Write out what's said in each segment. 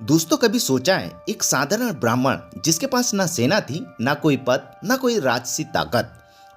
दोस्तों, कभी सोचा है एक साधारण ब्राह्मण जिसके पास ना सेना थी, ना कोई पद, ना कोई राजसी ताकत,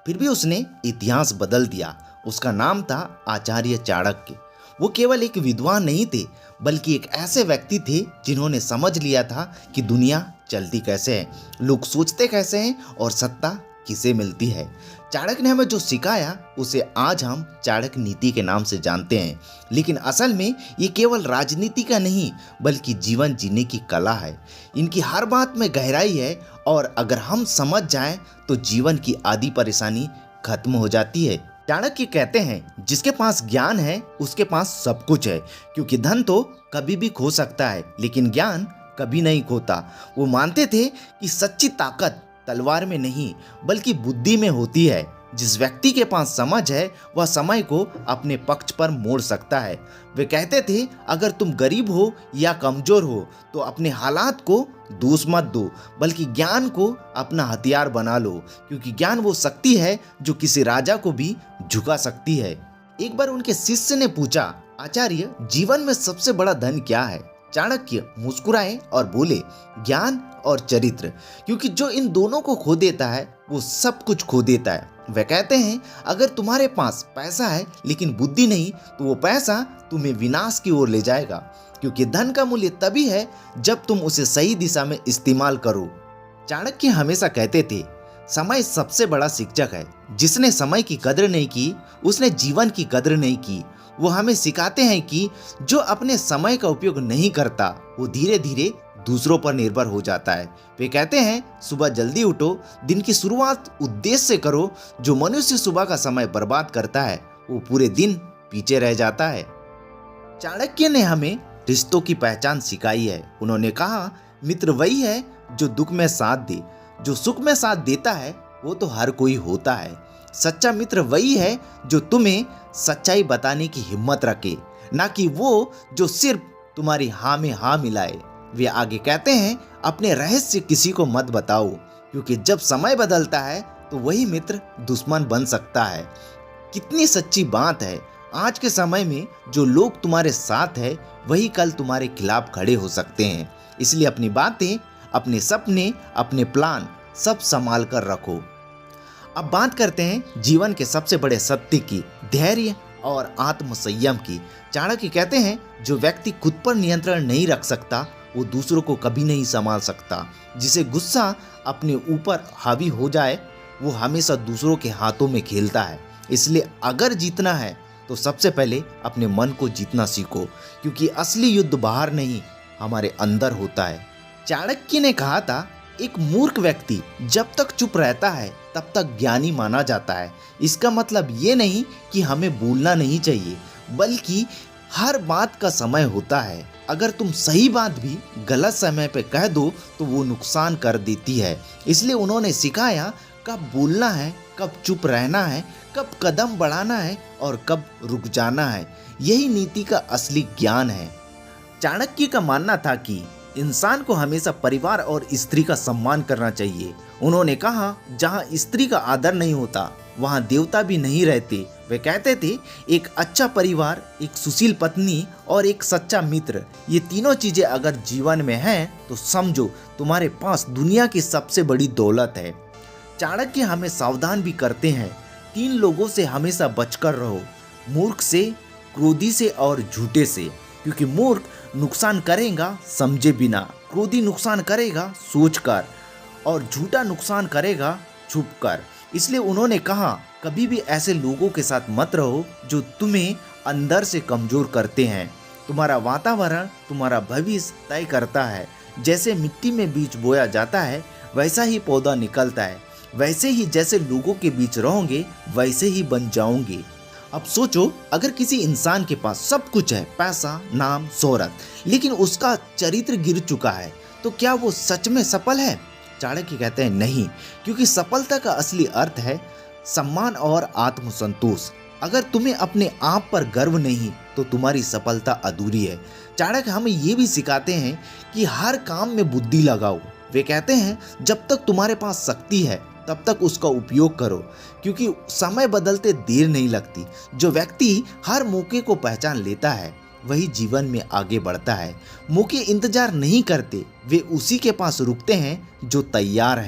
फिर भी उसने इतिहास बदल दिया। उसका नाम था आचार्य चाणक्य। वो केवल एक विद्वान नहीं थे, बल्कि एक ऐसे व्यक्ति थे जिन्होंने समझ लिया था कि दुनिया चलती कैसे है, लोग सोचते कैसे हैं और सत्ता किसे मिलती है। चाणक्य ने हमें जो सिखाया उसे आज हम चाणक्य नीति के नाम से जानते हैं। लेकिन असल में ये केवल राजनीति का नहीं, बल्कि जीवन जीने की कला है। इनकी हर बात में गहराई है और अगर हम समझ जाएं तो जीवन की आधी परेशानी खत्म हो जाती है। चाणक्य कहते हैं, जिसके पास ज्ञान है उसके पास सब कुछ है, क्योंकि धन तो कभी भी खो सकता है लेकिन ज्ञान कभी नहीं खोता। वो मानते थे कि सच्ची ताकत तलवार में नहीं, बल्कि बुद्धि में होती है। जिस व्यक्ति के पास समझ है वह समय को अपने पक्ष पर मोड़ सकता है। वे कहते थे, अगर तुम गरीब हो या कमजोर हो तो अपने हालात को दोष मत दो, बल्कि ज्ञान को अपना हथियार बना लो, क्योंकि ज्ञान वो शक्ति है जो किसी राजा को भी झुका सकती है। एक बार उनके शिष्य ने पूछा, आचार्य, जीवन में सबसे बड़ा धन क्या है? चाणक्य मुस्कुराए और बोले, ज्ञान और चरित्र, क्योंकि जो इन दोनों को खो देता है वो सब कुछ खो देता है। वे कहते हैं, अगर तुम्हारे पास पैसा है लेकिन बुद्धि नहीं तो वो पैसा तुम्हें विनाश की ओर ले जाएगा, क्योंकि धन का मूल्य तभी है जब तुम उसे सही दिशा में इस्तेमाल करो। चाणक्य हमेशा कहते थे, समय सबसे बड़ा शिक्षक है। जिसने समय की कदर नहीं की उसने जीवन की कदर नहीं की। वो हमें सिखाते हैं कि जो अपने समय का उपयोग नहीं करता वो धीरे धीरे दूसरों पर निर्भर हो जाता है। वे कहते हैं, सुबह जल्दी उठो, दिन की शुरुआत उद्देश्य से करो। जो मनुष्य सुबह का समय बर्बाद करता है वो पूरे दिन पीछे रह जाता है। चाणक्य ने हमें रिश्तों की पहचान सिखाई है। उन्होंने कहा, मित्र वही है जो दुख में साथ दे, जो सुख में साथ देता है वो तो हर कोई होता है। सच्चा मित्र वही है जो तुम्हें सच्चाई बताने की हिम्मत रखे, ना कि वो जो सिर्फ तुम्हारी हाँ में हाँ मिलाए। वे आगे कहते हैं, अपने रहस्य किसी को मत बताओ, क्योंकि जब समय बदलता है तो वही मित्र दुश्मन बन सकता है। कितनी सच्ची बात है। आज के समय में जो लोग तुम्हारे साथ है वही कल तुम्हारे खिलाफ खड़े हो सकते हैं। इसलिए अपनी बातें, अपने सपने, अपने प्लान सब संभाल कर रखो। अब बात करते हैं जीवन के सबसे बड़े सत्य की, धैर्य और आत्मसंयम की। चाणक्य कहते हैं, जो व्यक्ति खुद पर नियंत्रण नहीं रख सकता वो दूसरों को कभी नहीं संभाल सकता। जिसे गुस्सा अपने ऊपर हावी हो जाए वो हमेशा दूसरों के हाथों में खेलता है। इसलिए अगर जीतना है तो सबसे पहले अपने मन को जीतना सीखो, क्योंकि असली युद्ध बाहर नहीं, हमारे अंदर होता है। चाणक्य ने कहा था, एक मूर्ख व्यक्ति जब तक चुप रहता है तब तक ज्ञानी माना जाता है। इसका मतलब ये नहीं कि हमें बोलना नहीं चाहिए, बल्कि हर बात का समय होता है। अगर तुम सही बात भी गलत समय पे कह दो तो वो नुकसान कर देती है। इसलिए उन्होंने सिखाया कब बोलना है, कब चुप रहना है, कब कदम बढ़ाना है और कब रुक जाना है। यही नीति का असली ज्ञान है। चाणक्य का मानना था कि इंसान को हमेशा परिवार और स्त्री का सम्मान करना चाहिए। उन्होंने कहा, जहाँ स्त्री का आदर नहीं होता वहाँ देवता भी नहीं रहते। वे कहते थे, एक अच्छा परिवार, एक सुशील पत्नी और एक सच्चा मित्र, ये तीनों चीजें अगर जीवन में हैं तो समझो तुम्हारे पास दुनिया की सबसे बड़ी दौलत है। चाणक्य हमें सावधान भी करते हैं, 3 लोगों से हमेशा बचकर रहो, मूर्ख से, क्रोधी से और झूठे से। क्योंकि मूर्ख नुकसान करेगा समझे बिना, क्रोधी नुकसान करेगा सोचकर और झूठा नुकसान करेगा छुपकर। इसलिए उन्होंने कहा, कभी भी ऐसे लोगों के साथ मत रहो जो तुम्हें अंदर से कमजोर करते हैं। तुम्हारा वातावरण तुम्हारा भविष्य तय करता है। जैसे मिट्टी में बीज बोया जाता है वैसा ही पौधा निकलता है, वैसे ही जैसे लोगों के बीच रहोगे वैसे ही बन जाओगे। अब सोचो, अगर किसी इंसान के पास सब कुछ है, पैसा, नाम, शोहरत, लेकिन उसका चरित्र गिर चुका है, तो क्या वो सच में सफल है? चाणक्य कहते हैं, नहीं, क्योंकि सफलता का असली अर्थ है सम्मान और आत्मसंतोष। अगर तुम्हें अपने आप पर गर्व नहीं तो तुम्हारी सफलता अधूरी है। चाणक्य हमें ये भी सिखाते हैं कि हर काम में बुद्धि लगाओ। वे कहते हैं, जब तक तुम्हारे पास शक्ति है तब तक उसका उपयोग करो, क्योंकि समय बदलते देर नहीं लगती। जो व्यक्ति हर मौके को पहचान लेता है वही जीवन में आगे बढ़ता है। मौके इंतजार नहीं करते, वे उसी के पास रुकते हैं जो तैयार है।